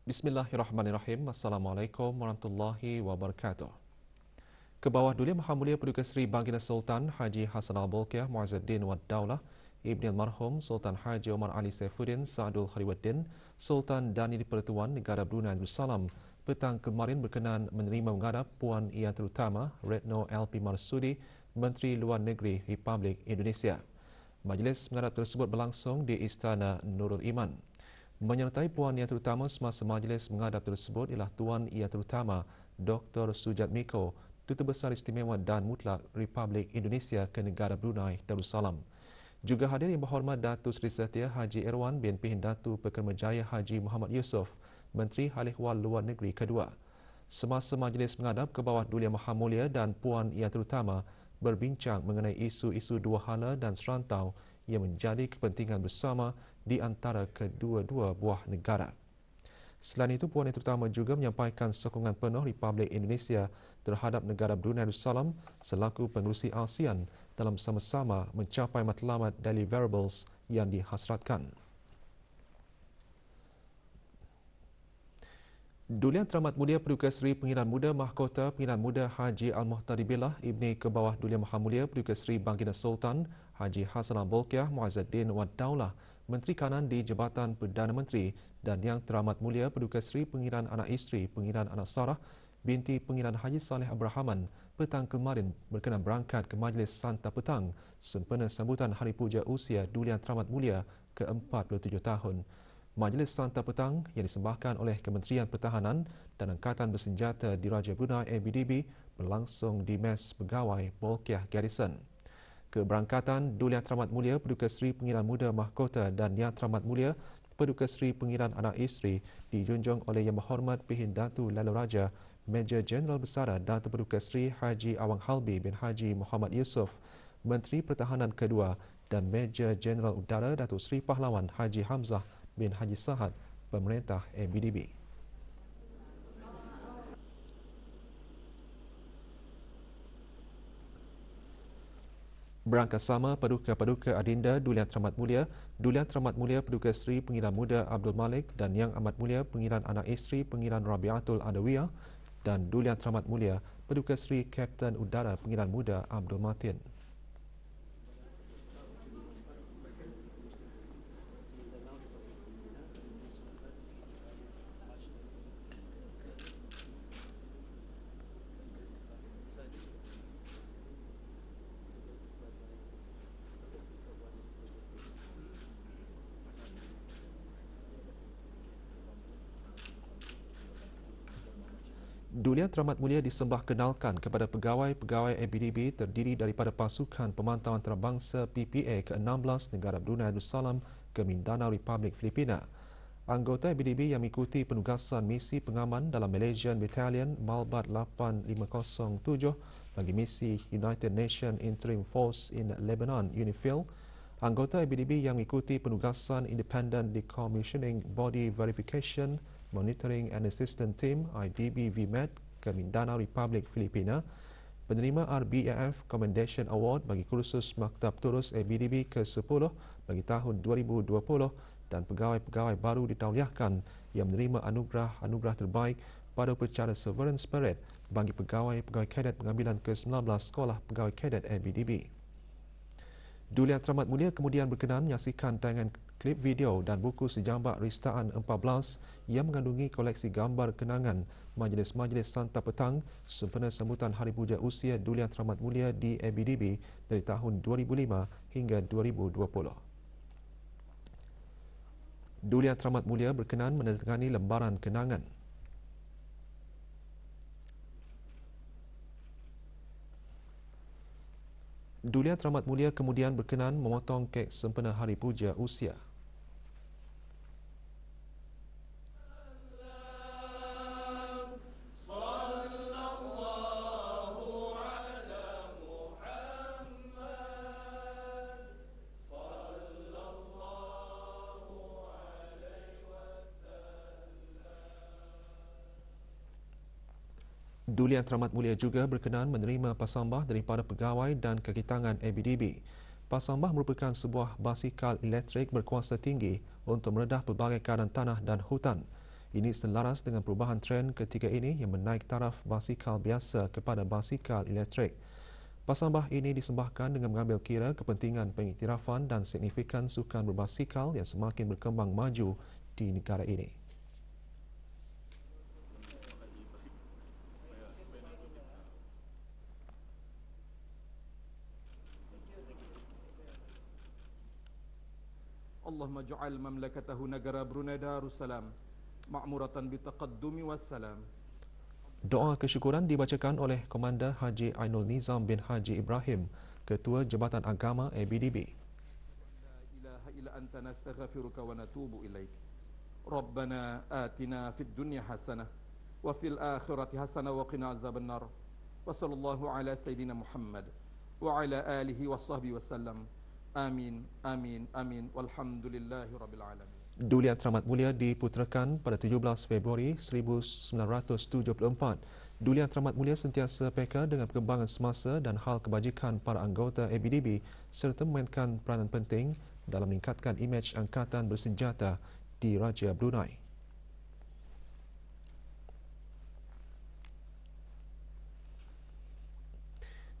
Bismillahirrahmanirrahim. Assalamualaikum warahmatullahi wabarakatuh. Ke bawah Duli Maha Mulia Paduka Seri Baginda Sultan Haji Hassan Al-Bolkiah Muazzuddin Wad Daulah, Ibni Almarhum Sultan Haji Omar Ali Saifuddin Sa'adul Khaliwaddin, Sultan dan Yang Pertuan Negara Brunei Darussalam petang kemarin berkenan menerima menghadap Puan Yang Terutama Retno LP Marsudi, Menteri Luar Negeri Republik Indonesia. Majlis menghadap tersebut berlangsung di Istana Nurul Iman. Menyertai Puan Yang Terutama semasa majlis menghadap tersebut ialah Tuan Yang Terutama Dr. Sujat Miko, Duta Besar Istimewa dan Mutlak Republik Indonesia ke Negara Brunei Darussalam. Juga hadir Yang Berhormat Datuk Seri Setia Haji Irwan bin Pihin Datu Pekermajaya Haji Muhammad Yusof, Menteri Hal Ehwal Luar Negeri kedua. Semasa majlis menghadap ke bawah Duli Yang Maha Mulia dan Puan Yang Terutama berbincang mengenai isu-isu dua hala dan serantau yang menjadi kepentingan bersama di antara kedua-dua buah negara. Selain itu, Puan Yang Terutama juga menyampaikan sokongan penuh Republik Indonesia terhadap negara Brunei Darussalam selaku pengerusi ASEAN dalam sama-sama mencapai matlamat deliverables yang dihasratkan. Duli Yang Teramat Mulia Paduka Seri Pengiran Muda Mahkota Pengiran Muda Haji Al-Muhtadi Billah Ibni ke bawah Duli Yang Maha Mulia Paduka Seri Baginda Sultan Haji Hassan Al-Bolkiah Muazzuddin Wad Daulah, Menteri Kanan di Jabatan Perdana Menteri, dan Yang Teramat Mulia Paduka Seri Pengiran Anak Isteri Pengiran Anak Sarah binti Pengiran Haji Saleh Abrahaman petang kemarin berkenan berangkat ke Majlis Santa Petang sempena sambutan Hari Puja Usia Duli Yang Teramat Mulia ke-47 tahun. Majlis Santa Petang yang disembahkan oleh Kementerian Pertahanan dan Angkatan Bersenjata Diraja Brunei ABDB berlangsung di Mes Pegawai Bolkiah Garrison. Keberangkatan Duli Yang Teramat Mulia Paduka Seri Pengiran Muda Mahkota dan Yang Teramat Mulia Paduka Seri Pengiran Anak Isteri dijunjung oleh Yang Berhormat Pihin Datu Lalu Raja Major Jeneral Besara Datuk Paduka Seri Haji Awang Halbi bin Haji Muhammad Yusof, Menteri Pertahanan kedua, dan Major Jeneral Udara Datuk Seri Pahlawan Haji Hamzah bin Haji Sahad, Pemerintah ABDB. Berangkat sama Paduka-Paduka Adinda Duli Yang Teramat Mulia, Duli Yang Teramat Mulia Paduka Seri Pengiran Muda Abdul Malik dan Yang Amat Mulia Pengiran Anak Isteri Pengiran Rabiatul Adawiyah dan Duli Yang Teramat Mulia Paduka Seri Kapten Udara Pengiran Muda Abdul Matin. Duli Yang Teramat Mulia disembah kenalkan kepada pegawai-pegawai ABDB terdiri daripada Pasukan Pemantauan Antarabangsa PPA ke-16 Negara Brunei Darussalam ke Mindanao Republik Filipina. Anggota ABDB yang mengikuti penugasan misi pengaman dalam Malaysian Battalion Malbat 8507 bagi misi United Nations Interim Force in Lebanon UNIFIL, anggota ABDB yang mengikuti penugasan Independent Decommissioning Body Verification Monitoring and Assistance Team IDB VMAT ke Mindanao Republik Filipina, penerima RBAF Commendation Award bagi kursus Maktab Turus ABDB ke-10 bagi tahun 2020 dan pegawai-pegawai baru ditauliahkan yang menerima anugerah terbaik pada upacara Sovereign Spirit bagi pegawai-pegawai kadet pengambilan ke-19 Sekolah Pegawai Kadet ABDB. Duli Yang Teramat Mulia kemudian berkenan menyaksikan tayangan klip video dan buku sejambak Ristaan 14 yang mengandungi koleksi gambar kenangan majlis-majlis Santa Petang sempena sambutan Hari Puja Usia Duli Yang Teramat Mulia di ABDB dari tahun 2005 hingga 2020. Duli Yang Teramat Mulia berkenan menandatangani lembaran kenangan. Duli Yang Teramat Mulia kemudian berkenan memotong kek sempena Hari Puja Usia. Duli Yang Teramat Mulia juga berkenan menerima pasambah daripada pegawai dan kekitangan ABDB. Pasambah merupakan sebuah basikal elektrik berkuasa tinggi untuk meredah pelbagai keadaan tanah dan hutan. Ini selaras dengan perubahan tren ketiga ini yang menaik taraf basikal biasa kepada basikal elektrik. Pasambah ini disembahkan dengan mengambil kira kepentingan pengiktirafan dan signifikan sukan berbasikal yang semakin berkembang maju di negara ini. Allahumma ja'al mamlakatahu negara Brunei Darussalam ma'muratan bitaqaddumi wassalam. Doa kesyukuran dibacakan oleh Komander Haji Ainul Nizam bin Haji Ibrahim, Ketua Jabatan Agama ABDB. La ilaha illa anta nastaghfiruka wa natubu ilaik. Rabbana atina fid dunya hasanah wa fil akhirati hasanah wa qina azabannar. Wa sallallahu ala sayyidina Muhammad wa ala alihi wa sahbihi wasallam. Amin, amin, amin. Walhamdulillahi rabbil alamin. Dulian Teramat Mulia diputerakan pada 17 Februari 1974. Dulian Teramat Mulia sentiasa peka dengan perkembangan semasa dan hal kebajikan para anggota ABDB serta memainkan peranan penting dalam meningkatkan imej angkatan bersenjata di Raja Brunei.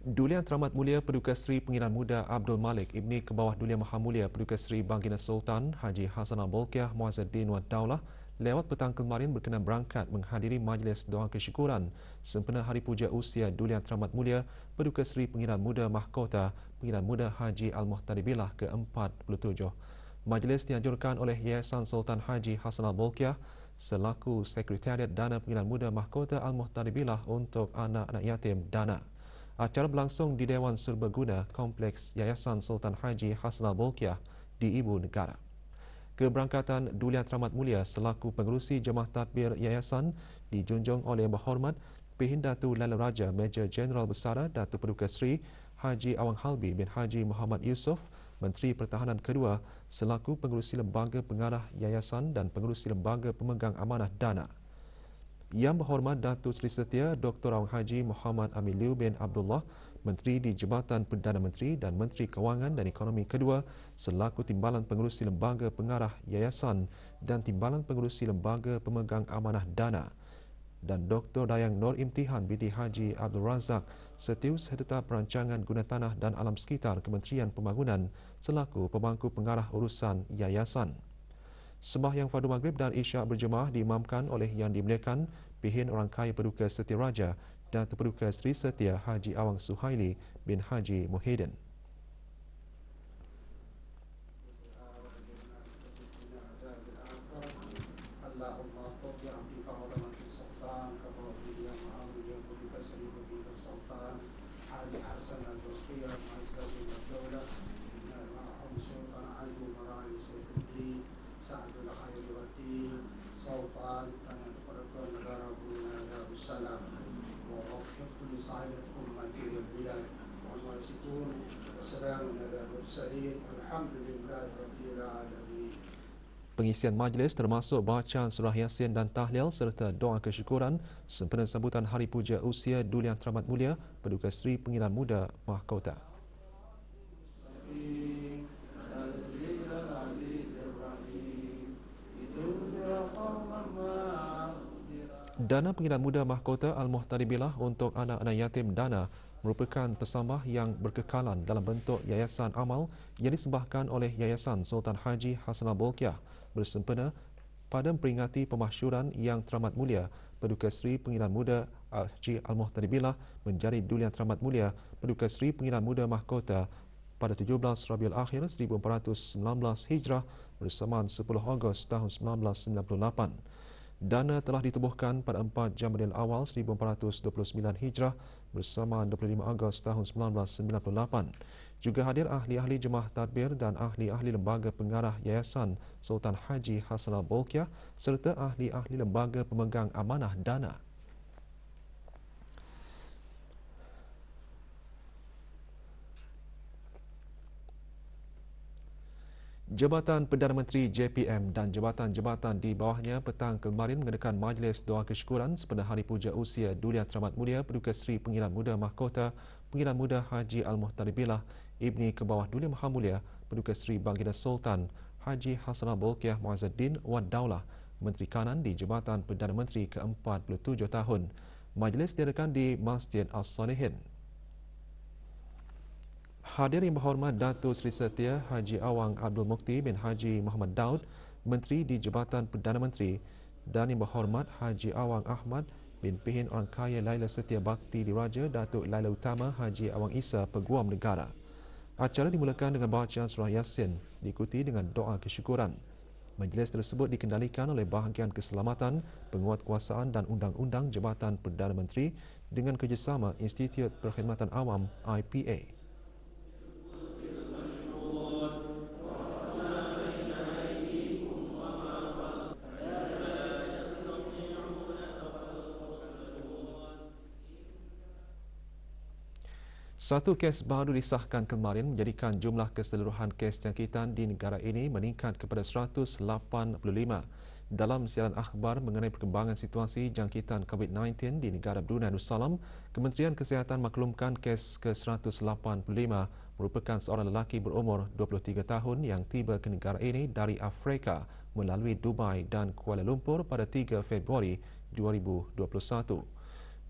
Dulian Teramat Mulia Paduka Seri Pengiran Muda Abdul Malik Ibni Kebawah Dulian Maha Mulia Paduka Seri Baginda Sultan Haji Hassanal Bolkiah Muazzaddin Wad Daulah lewat petang kemarin berkenan berangkat menghadiri majlis doa kesyukuran sempena Hari Puja Usia Dulian Teramat Mulia Paduka Seri Pengiran Muda Mahkota Pengiran Muda Haji Al-Muhtadibillah ke-47. Majlis dianjurkan oleh Yayasan Sultan Haji Hassanal Bolkiah selaku Sekretariat Dana Pengiran Muda Mahkota Al-Muhtadibillah untuk anak-anak yatim Dana. Acara berlangsung di Dewan Serbaguna Kompleks Yayasan Sultan Haji Hassanal Bolkiah di Ibu Negara. Keberangkatan Dulian Teramat Mulia selaku pengerusi Jemaah Tadbir Yayasan dijunjung oleh Yang Berhormat Pehin Datu Laila Raja Major Jeneral Besara Datuk Paduka Seri Haji Awang Halbi bin Haji Muhammad Yusof, Menteri Pertahanan kedua selaku pengerusi Lembaga Pengarah Yayasan dan pengerusi Lembaga Pemegang Amanah Dana. Yang Berhormat Datuk Seri Setia Dr. Awang Haji Muhammad Amin Liu bin Abdullah, Menteri di Jabatan Perdana Menteri dan Menteri Kewangan dan Ekonomi kedua selaku Timbalan Pengerusi Lembaga Pengarah Yayasan dan Timbalan Pengerusi Lembaga Pemegang Amanah Dana, dan Dr. Dayang Nur Imtihan binti Haji Abdul Razak, Setiausaha Perancangan Guna Tanah dan Alam Sekitar Kementerian Pembangunan selaku Pemangku Pengarah Urusan Yayasan. Sembahyang Fardu Maghrib dan Isyak berjemaah diimamkan oleh Yang Dimuliakan Pihin Orang Kaya Paduka Setia Raja dan Paduka Seri Setia Haji Awang Suhaili bin Haji Muhyiddin. Pengisian majlis termasuk bacaan surah Yasin dan tahlil serta doa kesyukuran sempena sambutan Hari Puja Usia Dulian Teramat Mulia Paduka Seri Pengiran Muda Mahkota. Dana Pengiran Muda Mahkota Al-Muhtadibillah untuk anak-anak yatim Dana merupakan pesambah yang berkekalan dalam bentuk yayasan amal yang disembahkan oleh Yayasan Sultan Haji Hassanal Bolkiah bersempena pada memperingati pemasyuran Yang Teramat Mulia Paduka Seri Pengiran Muda Haji Al-Muhtadibillah menjadi Dulian Teramat Mulia Paduka Seri Pengiran Muda Mahkota pada 17 Rabiul Akhir 1419 Hijrah bersamaan 10 Ogos tahun 1998. Dana telah ditubuhkan pada 4 Jamadil Awal 1429 Hijrah bersama 25 Ogos tahun 1998. Juga hadir ahli-ahli jemaah tadbir dan ahli-ahli lembaga pengarah Yayasan Sultan Haji Hassanal Bolkiah serta ahli-ahli lembaga pemegang amanah Dana. Jabatan Perdana Menteri JPM dan jabatan-jabatan di bawahnya petang kemarin mengadakan majlis doa kesyukuran sempena Hari Puja Usia Dulian Teramat Mulia Paduka Seri Pengiran Muda Mahkota Pengiran Muda Haji Al-Muhtadibillah Ibni Kebawah Dulian Maha Mulia Paduka Seri Baginda Sultan Haji Hassanal Bolkiah Muazzaddin Wad Daulah Menteri Kanan di Jabatan Perdana Menteri ke-47 tahun. Majlis diadakan di Masjid As-Salihin. Hadir Yang Berhormat Datuk Seri Setia Haji Awang Abdul Mukti bin Haji Muhammad Daud, Menteri di Jabatan Perdana Menteri, dan Yang Berhormat Haji Awang Ahmad bin Pihin Orang Kaya Laila Setia Bakti Diraja Datuk Laila Utama Haji Awang Isa Peguam Negara. Acara dimulakan dengan bacaan surah Yasin, diikuti dengan doa kesyukuran. Majlis tersebut dikendalikan oleh Bahagian Keselamatan, Penguatkuasaan dan Undang-Undang Jabatan Perdana Menteri dengan kerjasama Institut Perkhidmatan Awam IPA. Satu kes baru disahkan kemarin menjadikan jumlah keseluruhan kes jangkitan di negara ini meningkat kepada 185. Dalam siaran akhbar mengenai perkembangan situasi jangkitan COVID-19 di negara Brunei Darussalam, Kementerian Kesihatan maklumkan kes ke-185 merupakan seorang lelaki berumur 23 tahun yang tiba ke negara ini dari Afrika melalui Dubai dan Kuala Lumpur pada 3 Februari 2021.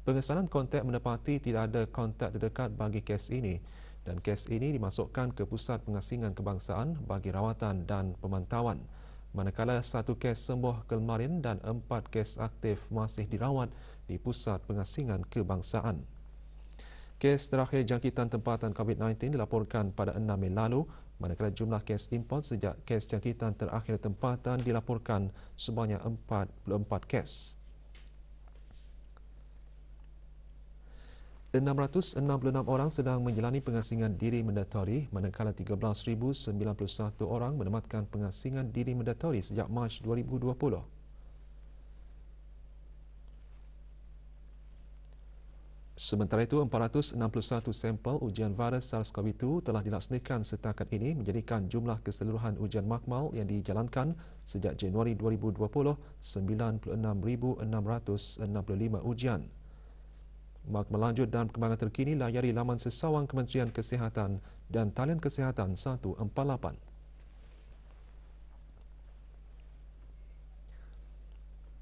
Pengesanan kontak mendapati tidak ada kontak terdekat bagi kes ini dan kes ini dimasukkan ke Pusat Pengasingan Kebangsaan bagi rawatan dan pemantauan. Manakala satu kes sembuh kemarin dan 4 kes aktif masih dirawat di Pusat Pengasingan Kebangsaan. Kes terakhir jangkitan tempatan COVID-19 dilaporkan pada 6 Mei lalu, manakala jumlah kes import sejak kes jangkitan terakhir tempatan dilaporkan sebanyak 44 kes. 666 orang sedang menjalani pengasingan diri mandatori, manakala 13,091 orang menamatkan pengasingan diri mandatori sejak Mac 2020. Sementara itu, 461 sampel ujian virus SARS-CoV-2 telah dilaksanakan setakat ini menjadikan jumlah keseluruhan ujian makmal yang dijalankan sejak Januari 2020 96,665 ujian. Mak melanjut dan perkembangan terkini layari laman sesawang Kementerian Kesihatan dan talian Kesihatan 148.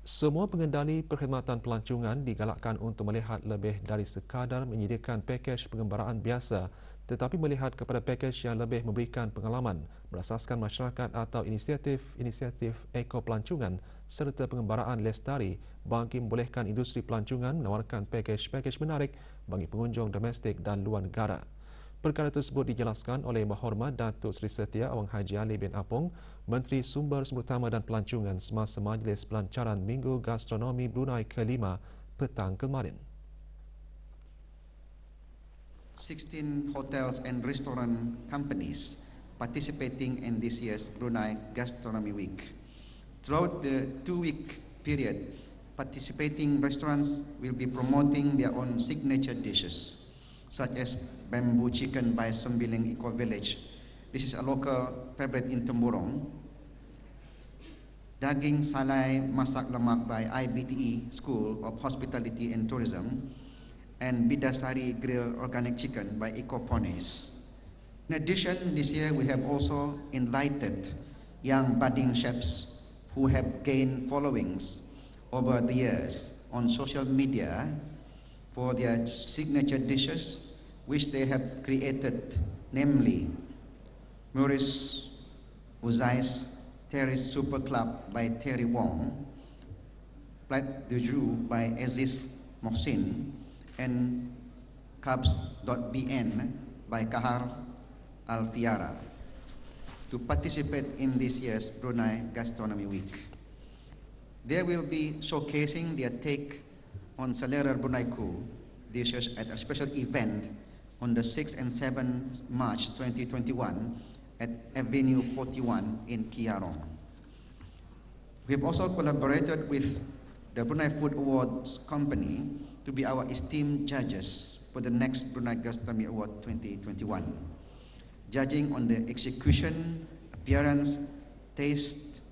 Semua pengendali perkhidmatan pelancongan digalakkan untuk melihat lebih dari sekadar menyediakan pakej pengembaraan biasa, tetapi melihat kepada pakej yang lebih memberikan pengalaman berasaskan masyarakat atau inisiatif eko-pelancongan serta pengembaraan lestari bagi membolehkan industri pelancongan menawarkan pakej-pakej menarik bagi pengunjung domestik dan luar negara. Perkara tersebut dijelaskan oleh Yang Berhormat Datuk Seri Setia Awang Haji Ali bin Apong, Menteri Sumber Utama dan Pelancongan semasa Majlis Pelancaran Minggu Gastronomi Brunei ke-5 petang kemarin. 16 hotels and restaurant companies participating in this year's Brunei Gastronomy Week. Throughout the 2-week period, participating restaurants will be promoting their own signature dishes, such as bamboo chicken by Sombiling Eco Village. This is a local favorite in Temburong. Daging salai masak lemak by IBTE School of Hospitality and Tourism, and Bidasari Grill Organic Chicken by Ecoponis. In addition, this year we have also invited young budding chefs who have gained followings over the years on social media for their signature dishes which they have created, namely Maurice Uzai's Terrace Super Club by Terry Wong, Plat de Joux by Aziz Mohsin, and Cubs.bn by Kahar Alfiara to participate in this year's Brunei Gastronomy Week. They will be showcasing their take on Selera Bruneiku dishes at a special event on the 6th and 7th March 2021 at Avenue 41 in Kiarong. We have also collaborated with the Brunei Food Awards Company to be our esteemed judges for the next Brunei Gastronomy Award 2021, judging on the execution, appearance, taste,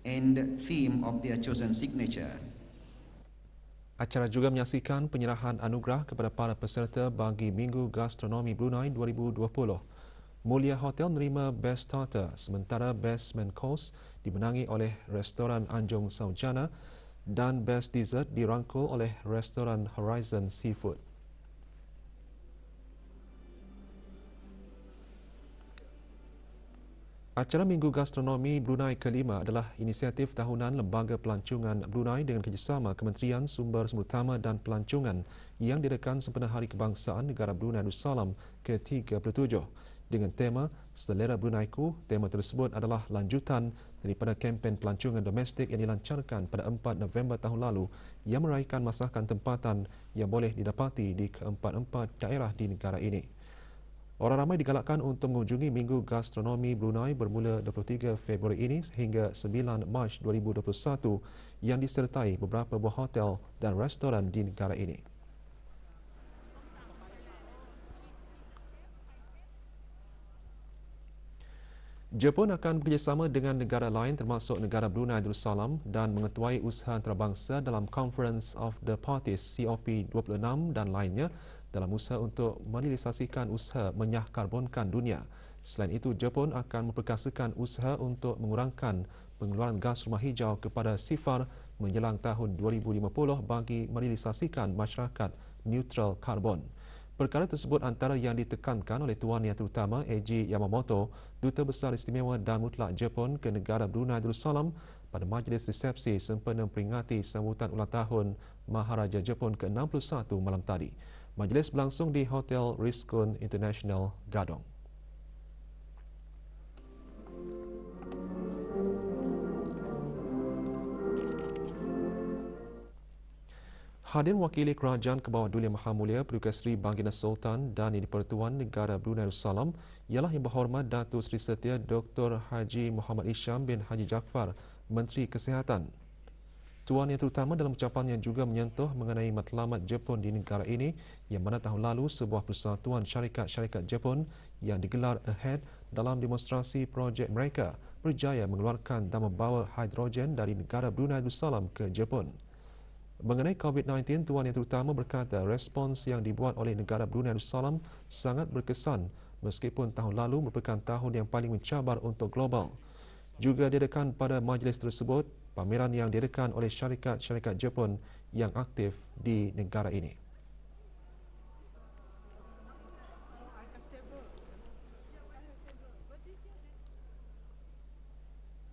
and theme of their chosen signature. Acara juga menyaksikan penyerahan anugerah kepada para peserta bagi Minggu Gastronomi Brunei 2020. Mulia Hotel menerima Best Starter, sementara Best Main Course dimenangi oleh Restoran Anjung Saujana dan Best Dessert dirangkul oleh Restoran Horizon Seafood. Acara Minggu Gastronomi Brunei ke-5 adalah inisiatif tahunan Lembaga Pelancongan Brunei dengan kerjasama Kementerian Sumber Utama dan Pelancongan yang diadakan sempena Hari Kebangsaan Negara Brunei Darussalam ke-37 dengan tema Selera Bruneiku. Tema tersebut adalah lanjutan daripada kempen pelancongan domestik yang dilancarkan pada 4 November tahun lalu yang meraihkan masakan tempatan yang boleh didapati di ke-44 daerah di negara ini. Orang ramai digalakkan untuk mengunjungi Minggu Gastronomi Brunei bermula 23 Februari ini hingga 9 Mac 2021 yang disertai beberapa buah hotel dan restoran di negara ini. Jepun akan bekerjasama dengan negara lain termasuk negara Brunei Darussalam dan mengetuai usaha antarabangsa dalam Conference of the Parties COP26 dan lainnya dalam usaha untuk merealisasikan usaha menyahkarbonkan dunia. Selain itu, Jepun akan memperkasakan usaha untuk mengurangkan pengeluaran gas rumah hijau kepada sifar menjelang tahun 2050 bagi merealisasikan masyarakat neutral karbon. Perkara tersebut antara yang ditekankan oleh Tuan Yang Terutama Eiji Yamamoto, Duta Besar Istimewa dan Mutlak Jepun ke negara Brunei Darussalam pada majlis resepsi sempena memperingati sambutan ulang tahun Maharaja Jepun ke-61 malam tadi. Majlis berlangsung di Hotel Ritz-Carlton International, Gadong. Hadir mewakili Kerajaan ke bawah Duli Maha Mulia Paduka Seri Baginda Sultan dan Yang di-Pertuan Negara Brunei Darussalam ialah Yang Berhormat Datuk Seri Setia Dr. Haji Muhammad Isham bin Haji Jaafar, Menteri Kesihatan. Tuan Yang Terutama dalam ucapannya juga menyentuh mengenai matlamat Jepun di negara ini yang mana tahun lalu sebuah persatuan syarikat-syarikat Jepun yang digelar AHEAD dalam demonstrasi projek mereka berjaya mengeluarkan dan membawa hidrogen dari negara Brunei Darussalam ke Jepun. Mengenai COVID-19, Tuan Yang Terutama berkata respons yang dibuat oleh negara Brunei Darussalam sangat berkesan meskipun tahun lalu merupakan tahun yang paling mencabar untuk global. Juga diadakan pada majlis tersebut pameran yang diadakan oleh syarikat-syarikat Jepun yang aktif di negara ini.